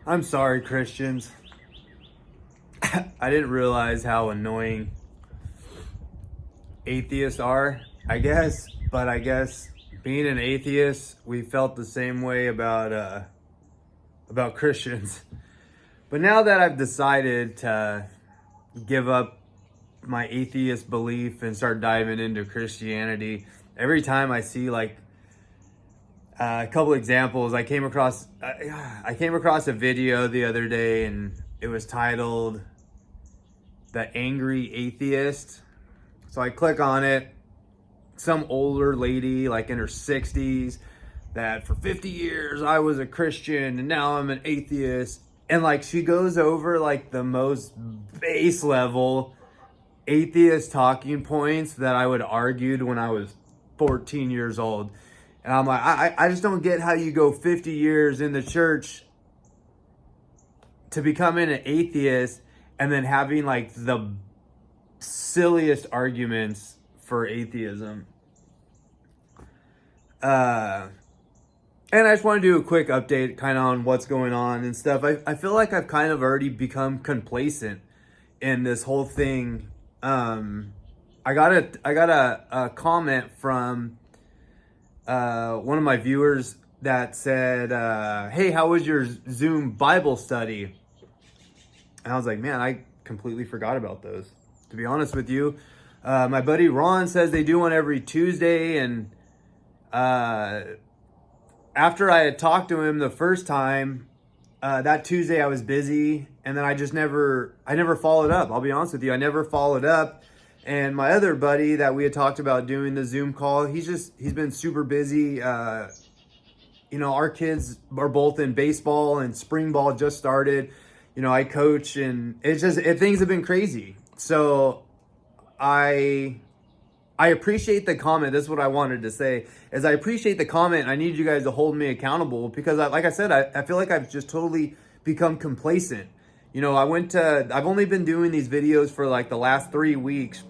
I'm sorry, Christians. I didn't realize how annoying atheists are, I guess. But I guess being an atheist, we felt the same way about Christians. But now that I've decided to give up my atheist belief and start diving into Christianity, every time I see like a couple examples, I came across a video the other day, and it was titled "The Angry Atheist." So I click on it. Some older lady, like in her 60s, that for 50 years I was a Christian and now I'm an atheist. And like she goes over like the most base level atheist talking points that I would argued when I was 14 years old. And I'm like, I just don't get how you go 50 years in the church to becoming an atheist and then having like the silliest arguments for atheism. And I just want to do a quick update kind of on what's going on and stuff. I feel like I've kind of already become complacent in this whole thing. I got a comment from one of my viewers that said, hey, how was your Zoom Bible study? And I was like, man, I completely forgot about those, to be honest with you. My buddy Ron says they do one every Tuesday, and after I had talked to him the first time, that Tuesday I was busy, and then I never followed up. I'll be honest with you, I never followed up. And my other buddy that we had talked about doing the Zoom call, he's been super busy. Our kids are both in baseball, and spring ball just started. I coach, and things have been crazy. So I appreciate the comment. This is what I wanted to say, is I appreciate the comment. I need you guys to hold me accountable because like I said, I feel like I've just totally become complacent. I've only been doing these videos for like the last 3 weeks.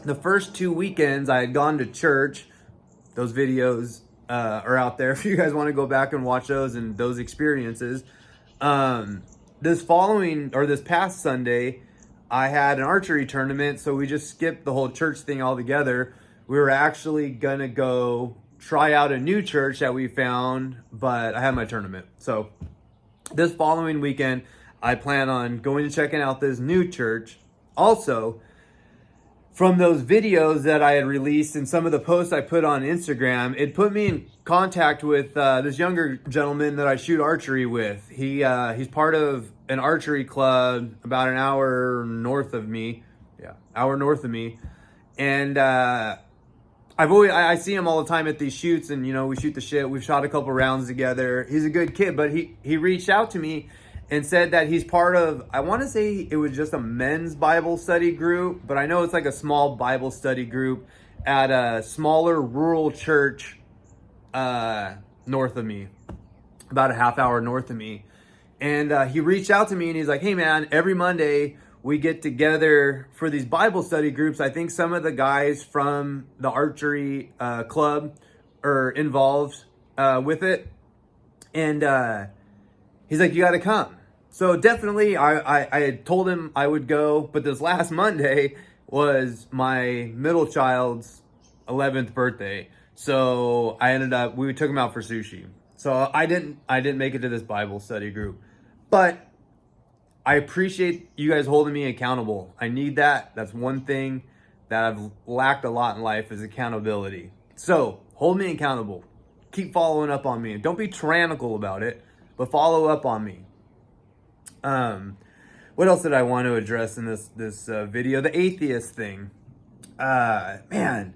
The first 2 weekends I had gone to church. Those videos are out there if you guys want to go back and watch those and those experiences. This past Sunday, I had an archery tournament, so we just skipped the whole church thing altogether. We were actually gonna go try out a new church that we found, but I had my tournament. So this following weekend, I plan on going and checking out this new church. Also, from those videos that I had released and some of the posts I put on Instagram, it put me in contact with this younger gentleman that I shoot archery with. He's part of an archery club about an hour north of me. Yeah, hour north of me. And I see him all the time at these shoots, and we shoot the shit. We've shot a couple rounds together. He's a good kid, but he reached out to me and said that he's part of, I want to say it was just a men's Bible study group, but I know it's like a small Bible study group at a smaller rural church north of me, about a half hour north of me. And he reached out to me and he's like, hey man, every Monday we get together for these Bible study groups. I think some of the guys from the archery club are involved with it. And he's like, you got to come. So definitely, I had told him I would go, but this last Monday was my middle child's 11th birthday. So we took him out for sushi. So I didn't make it to this Bible study group, but I appreciate you guys holding me accountable. I need that. That's one thing that I've lacked a lot in life, is accountability. So hold me accountable. Keep following up on me. Don't be tyrannical about it, but follow up on me. What else did I want to address in this video? The atheist thing. Man,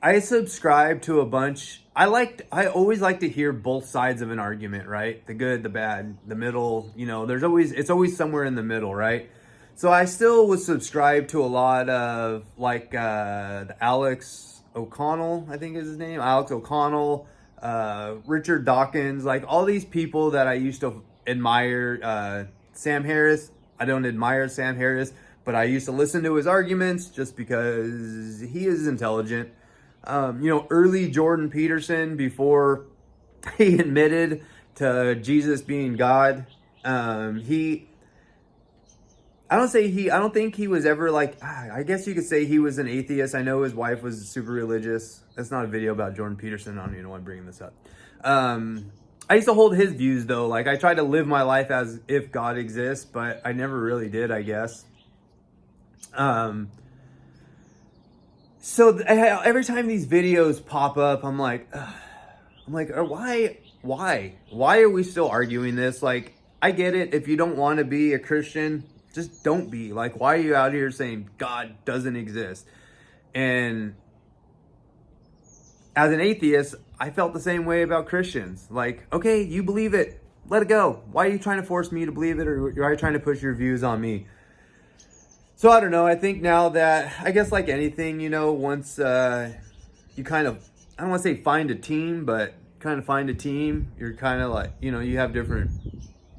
I subscribe to a bunch. I always like to hear both sides of an argument, right? The good, the bad, the middle. It's always somewhere in the middle, right? So I still was subscribed to a lot of the Alex O'Connell, I think is his name, Alex O'Connell, Richard Dawkins, like all these people that I used to admire. Sam Harris, I don't admire Sam Harris, but I used to listen to his arguments just because he is intelligent. Early Jordan Peterson, before he admitted to Jesus being God. I don't think he was ever like, I guess you could say he was an atheist. I know his wife was super religious. That's not a video about Jordan Peterson. I don't even know why I'm bringing this up. I used to hold his views though. Like I tried to live my life as if God exists, but I never really did, I guess. So every time these videos pop up, I'm like, why are we still arguing this? Like, I get it. If you don't want to be a Christian, just don't be. Like, why are you out here saying God doesn't exist? And as an atheist, I felt the same way about Christians. Like, okay, you believe it. Let it go. Why are you trying to force me to believe it? Or are you trying to push your views on me? So I don't know. I think now that, I guess like anything, you know, once you kind of, I don't want to say find a team, but kind of find a team, you're kind of like, you know, you have different,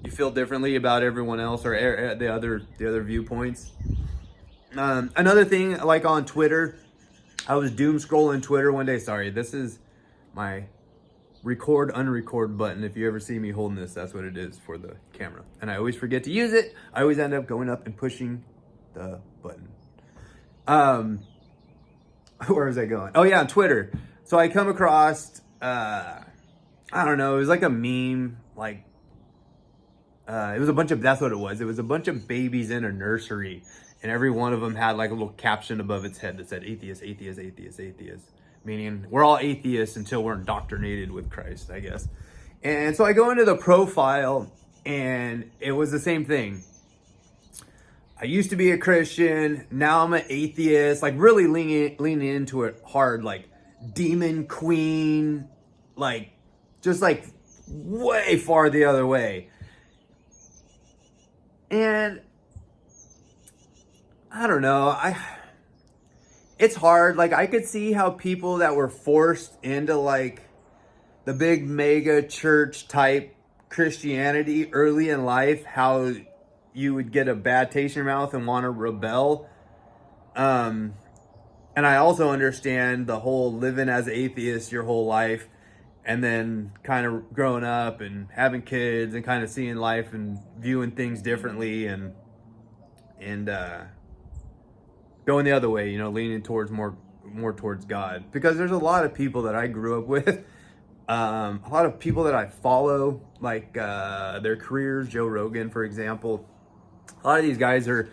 you feel differently about everyone else or the other viewpoints. Another thing, like on Twitter, I was doom scrolling Twitter one day. Sorry, this is my record unrecord button. If you ever see me holding this, that's what it is for the camera. And I always forget to use it. I always end up going up and pushing the button. Where was I going? Oh yeah, on Twitter. So I come across, I don't know, it was like a meme, like, it was a bunch of, that's what it was. It was a bunch of babies in a nursery, and every one of them had like a little caption above its head that said atheist, atheist, atheist, atheist. Meaning we're all atheists until we're indoctrinated with Christ, I guess. And so I go into the profile and it was the same thing. I used to be a Christian, now I'm an atheist, like really leaning into it hard, like demon queen, like just like way far the other way. And I don't know, it's hard. Like I could see how people that were forced into like the big mega church type Christianity early in life, how you would get a bad taste in your mouth and want to rebel. And I also understand the whole living as an atheist your whole life and then kind of growing up and having kids and kind of seeing life and viewing things differently and going the other way, you know, leaning towards more towards God. Because there's a lot of people that I grew up with, a lot of people that I follow, like their careers, Joe Rogan, for example. A lot of these guys are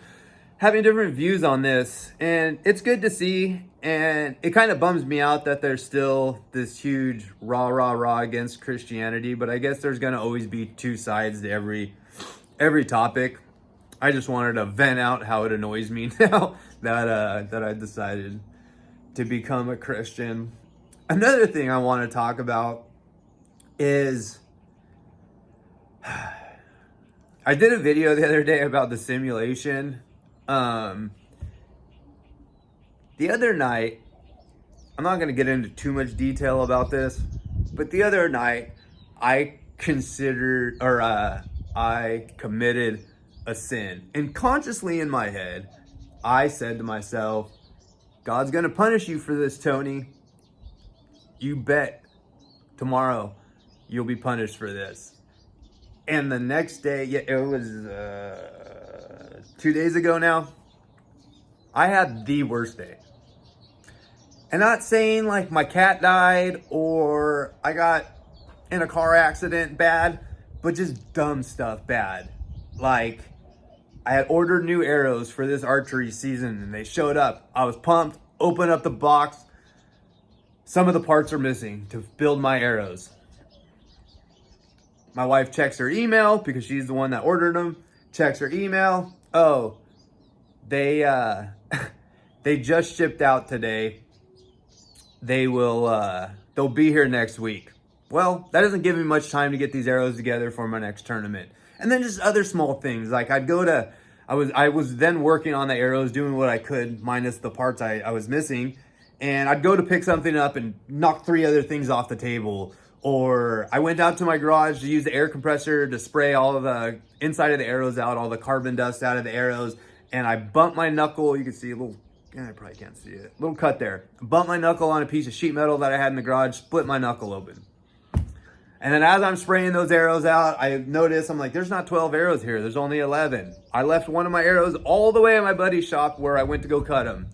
having different views on this, and it's good to see. And it kind of bums me out that there's still this huge rah against Christianity, but I guess there's going to always be two sides to every topic. I just wanted to vent out how it annoys me now that I decided to become a Christian. Another thing I want to talk about is I did a video the other day about the simulation. The other night, I'm not going to get into too much detail about this, but the other night I committed a sin. And consciously in my head, I said to myself, God's going to punish you for this, Tony. You bet tomorrow you'll be punished for this. And the next day, yeah, it was 2 days ago now, I had the worst day. And not saying like my cat died or I got in a car accident bad, but just dumb stuff bad. Like I had ordered new arrows for this archery season and they showed up. I was pumped, opened up the box. Some of the parts are missing to build my arrows. My wife checks her email because she's the one that ordered them. Checks her email. Oh, they just shipped out today. They'll be here next week. Well, that doesn't give me much time to get these arrows together for my next tournament. And then just other small things. Like I was then working on the arrows, doing what I could, minus the parts I was missing. And I'd go to pick something up and knock 3 other things off the table. Or I went out to my garage to use the air compressor to spray all of the inside of the arrows out, all the carbon dust out of the arrows. And I bumped my knuckle. You can see a little, I probably can't see it. Little cut there. Bumped my knuckle on a piece of sheet metal that I had in the garage, split my knuckle open. And then as I'm spraying those arrows out, I notice, I'm like, there's not 12 arrows here. There's only 11. I left one of my arrows all the way at my buddy's shop where I went to go cut them.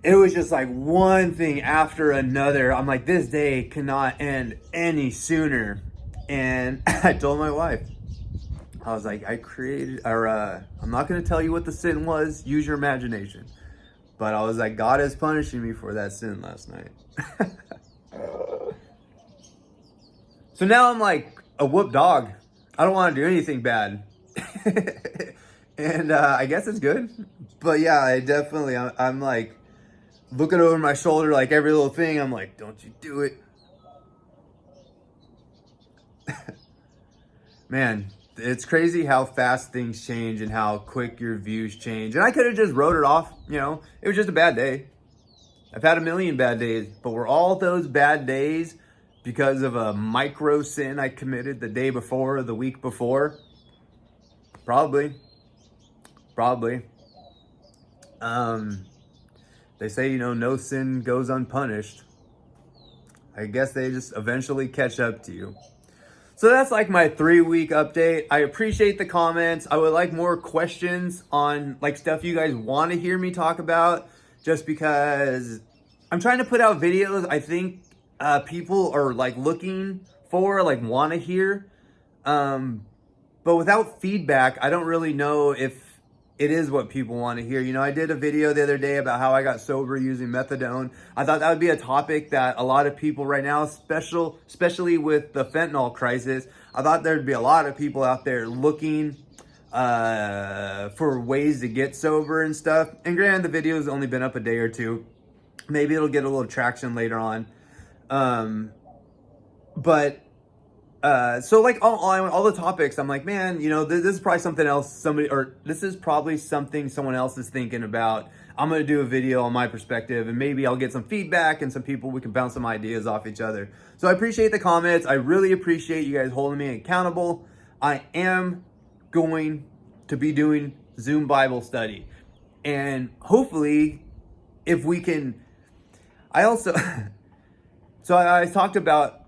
It was just like one thing after another. I'm like, this day cannot end any sooner. And I told my wife, I was like, I'm not going to tell you what the sin was. Use your imagination. But I was like, God is punishing me for that sin last night. So now I'm like a whooped dog. I don't want to do anything bad. And I guess it's good. But yeah, I'm like looking over my shoulder, like every little thing. I'm like, don't you do it. Man, it's crazy how fast things change and how quick your views change. And I could have just wrote it off, it was just a bad day. I've had a million bad days, but were all those bad days because of a micro sin I committed the day before or the week before? Probably. They say, no sin goes unpunished. I guess they just eventually catch up to you. So that's like my 3-week update. I appreciate the comments. I would like more questions on like stuff you guys want to hear me talk about, just because I'm trying to put out videos I think people are like looking for, like want to hear. But without feedback, I don't really know if it is what people want to hear. I did a video the other day about how I got sober using methadone. I thought that would be a topic that a lot of people right now, especially with the fentanyl crisis, I thought there'd be a lot of people out there looking for ways to get sober and stuff. And granted, the video's only been up a day or two. Maybe it'll get a little traction later on. So like all the topics, I'm like, man, this is probably something else this is probably something someone else is thinking about. I'm going to do a video on my perspective, and maybe I'll get some feedback and some people, we can bounce some ideas off each other. So I appreciate the comments. I really appreciate you guys holding me accountable. I am going to be doing Zoom Bible study, and hopefully if we can, so I talked about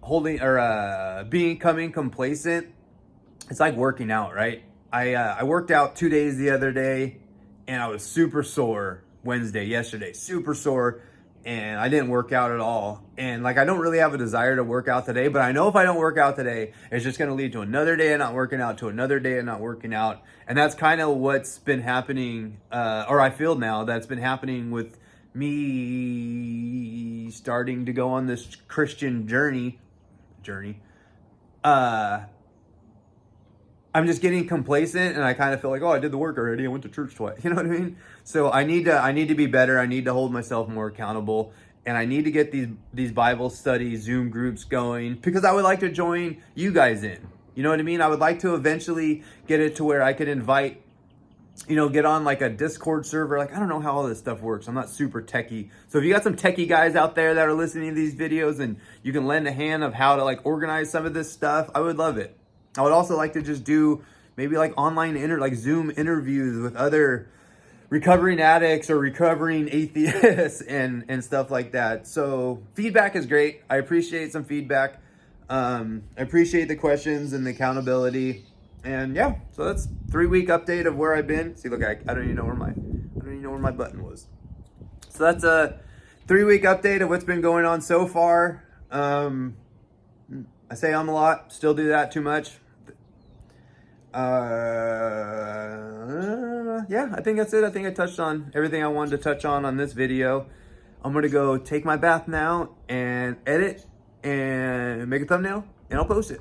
becoming complacent. It's like working out, right? I worked out 2 days the other day, and I was super sore yesterday, super sore, and I didn't work out at all. And like, I don't really have a desire to work out today, but I know if I don't work out today, it's just going to lead to another day of not working out, to another day of not working out. And that's kind of what's been happening, or I feel now that's been happening with me starting to go on this Christian journey. I'm just getting complacent, and I kind of feel like, I did the work already. I went to church twice. You know what I mean? So I need to be better. I need to hold myself more accountable, and I need to get these Bible study Zoom groups going, because I would like to join you guys in. You know what I mean? I would like to eventually get it to where I could invite, get on like a Discord server. Like, I don't know how all this stuff works. I'm not super techie. So if you got some techie guys out there that are listening to these videos and you can lend a hand of how to like organize some of this stuff, I would love it. I would also like to just do maybe like like Zoom interviews with other recovering addicts or recovering atheists and stuff like that. So feedback is great. I appreciate some feedback. I appreciate the questions and the accountability. And yeah, so that's 3-week update of where I've been. See, look, I don't even know where my button was. So that's a 3-week update of what's been going on so far. I say a lot, still do that too much. Yeah, I think that's it. I think I touched on everything I wanted to touch on this video. I'm gonna go take my bath now and edit and make a thumbnail, and I'll post it.